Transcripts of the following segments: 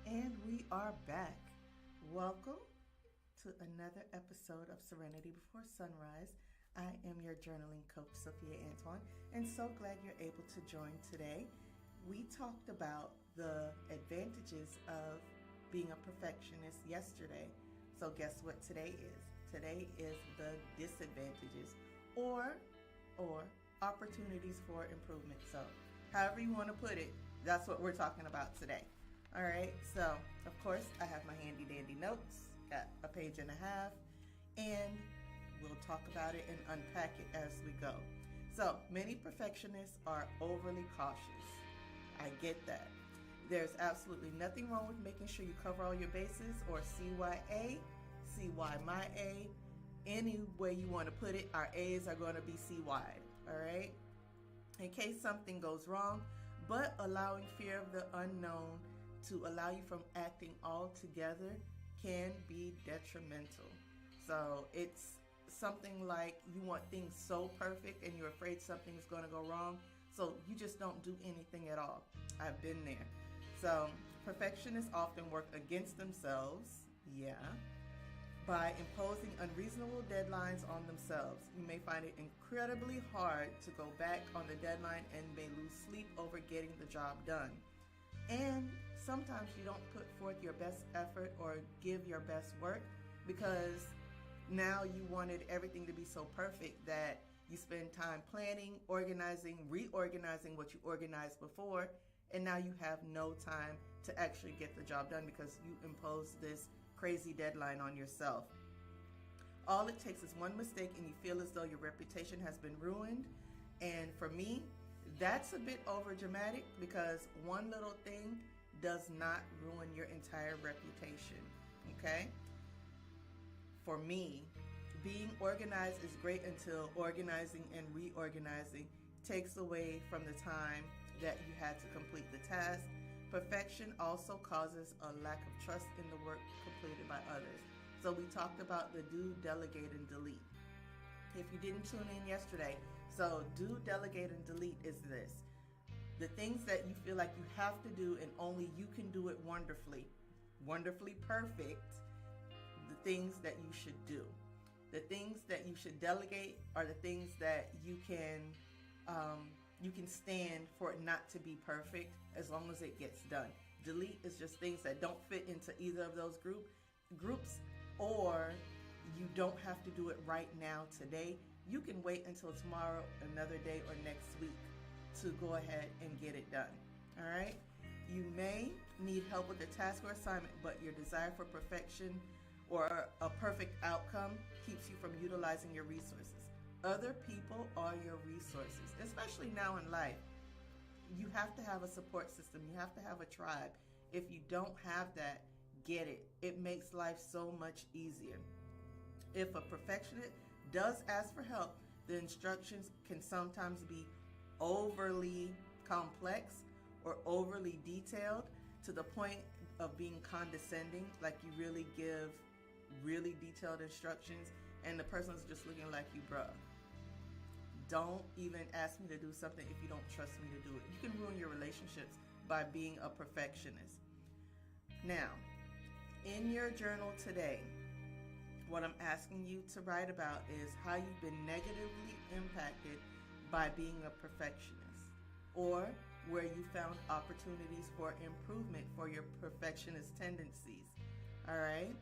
And we are back. Welcome to another episode of Serenity Before Sunrise. I am your journaling coach, Sophia Antoine, and so glad you're able to join today. We talked about the advantages of being a perfectionist yesterday. So, guess what today is? Today is the disadvantages or or opportunities for improvement. So, however you want to put it, that's what we're talking about today. All right, so of course, I have my handy dandy notes, got a page and a half, and we'll talk about it and unpack it as we go. So, many perfectionists are overly cautious. I get that. There's absolutely nothing wrong with making sure you cover all your bases, or CYA, CY my A, any way you want to put it, our A's are going to be CY'd, all right? In case something goes wrong, but allowing fear of the unknown to allow you from acting altogether can be detrimental. So it's something like you want things so perfect and you're afraid something is going to go wrong, so you just don't do anything at all. I've been there. So perfectionists often work against themselves, by imposing unreasonable deadlines on themselves. You may find it incredibly hard to go back on the deadline and may lose sleep over getting the job done. And sometimes you don't put forth your best effort or give your best work because now you wanted everything to be so perfect that you spend time planning, organizing, reorganizing what you organized before, and now you have no time to actually get the job done because you imposed this crazy deadline on yourself. All it takes is one mistake and you feel as though your reputation has been ruined. And for me, that's a bit over dramatic because one little thing does not ruin your entire reputation, okay? For me, being organized is great until organizing and reorganizing takes away from the time that you had to complete the task. Perfection also causes a lack of trust in the work completed by others. So we talked about the do, delegate, and delete. If you didn't tune in yesterday, so do, delegate, and delete is this. The things that you feel like you have to do and only you can do it wonderfully perfect, the things that you should do. The things that you should delegate are the things that you can stand for it not to be perfect as long as it gets done. Delete is just things that don't fit into either of those groups, or you don't have to do it right now today. You can wait until tomorrow, another day, or next week to go ahead and get it done. All right? You may need help with a task or assignment, but your desire for perfection or a perfect outcome keeps you from utilizing your resources. Other people are your resources, especially now in life. You have to have a support system. You have to have a tribe. If you don't have that, get it. It makes life so much easier. If a perfectionist does ask for help, the instructions can sometimes be overly complex or overly detailed to the point of being condescending, like you really give really detailed instructions and the person's just looking like you, bruh. Don't even ask me to do something if you don't trust me to do it. You can ruin your relationships by being a perfectionist. Now, in your journal today, what I'm asking you to write about is how you've been negatively impacted by being a perfectionist, or where you found opportunities for improvement for your perfectionist tendencies. All right?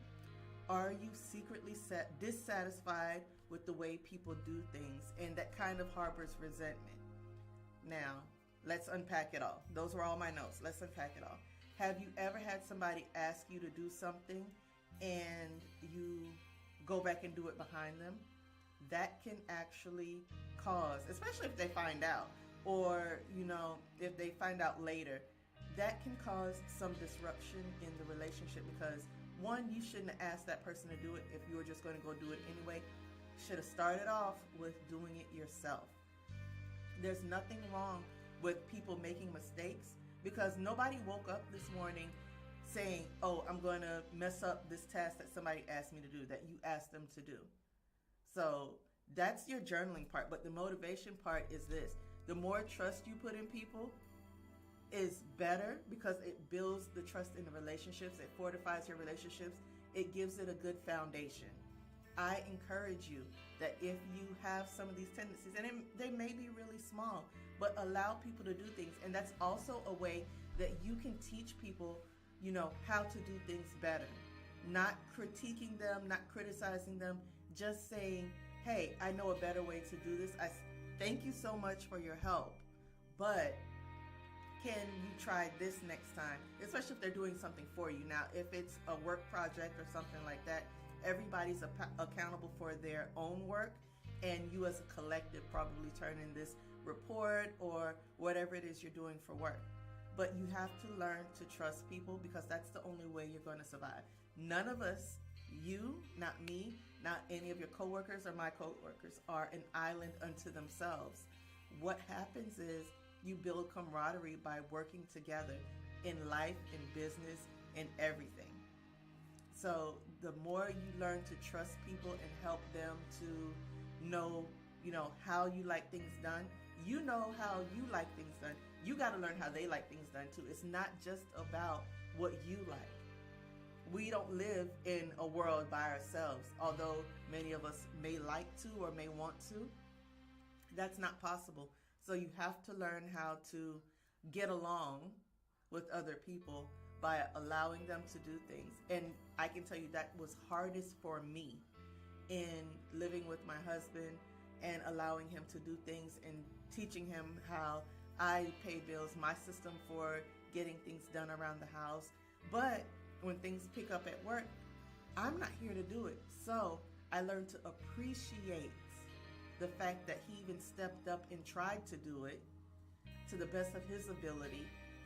Are you secretly dissatisfied with the way people do things and that kind of harbors resentment? Now, let's unpack it all. Those were all my notes. Let's unpack it all. Have you ever had somebody ask you to do something and you go back and do it behind them? That can actually cause, especially if they find out, or, if they find out later, that can cause some disruption in the relationship because, one, you shouldn't have asked that person to do it if you were just going to go do it anyway. Should have started off with doing it yourself. There's nothing wrong with people making mistakes because nobody woke up this morning saying, oh, I'm going to mess up this task that somebody asked me to do, that you asked them to do. So that's your journaling part. But the motivation part is this. The more trust you put in people, is better because it builds the trust in the relationships, it fortifies your relationships, it gives it a good foundation. I encourage you that if you have some of these tendencies, and they may be really small, but allow people to do things. And that's also a way that you can teach people, how to do things better. Not critiquing them, not criticizing them, just saying, hey, I know a better way to do this. I thank you so much for your help, but can you try this next time? Especially if they're doing something for you. Now, if it's a work project or something like that, everybody's accountable for their own work, and you as a collective probably turn in this report or whatever it is you're doing for work. But you have to learn to trust people, because that's the only way you're going to survive. None of us, you, not me, not any of your coworkers or my coworkers, are an island unto themselves. What happens is you build camaraderie by working together in life, in business, in everything. So the more you learn to trust people and help them to know, how you like things done, you know how you like things done. You got to learn how they like things done too. It's not just about what you like. We don't live in a world by ourselves, although many of us may like to or may want to. That's not possible. So you have to learn how to get along with other people by allowing them to do things. And I can tell you that was hardest for me in living with my husband and allowing him to do things and teaching him how I pay bills, my system for getting things done around the house. But when things pick up at work, I'm not here to do it. So I learned to appreciate the fact that he even stepped up and tried to do it to the best of his ability,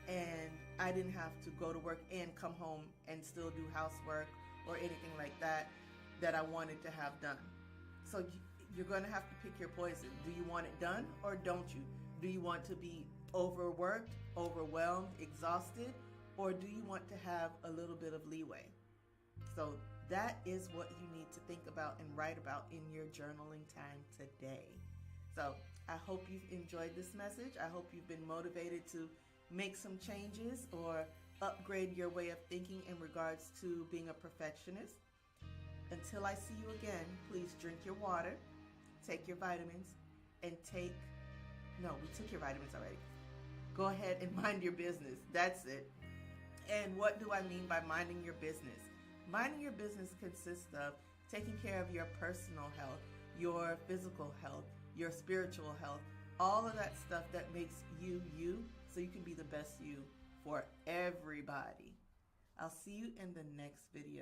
and I didn't have to go to work and come home and still do housework or anything like that I wanted to have done. So you're going to have to pick your poison. Do you want it done or don't you? Do you want to be overworked, overwhelmed, exhausted, or do you want to have a little bit of leeway? So that is what you need to think about and write about in your journaling time today. So I hope you've enjoyed this message. I hope you've been motivated to make some changes or upgrade your way of thinking in regards to being a perfectionist. Until I see you again, please drink your water, take your vitamins, and we took your vitamins already. Go ahead and mind your business. That's it. And what do I mean by minding your business? Minding your business consists of taking care of your personal health, your physical health, your spiritual health, all of that stuff that makes you you, so you can be the best you for everybody. I'll see you in the next video.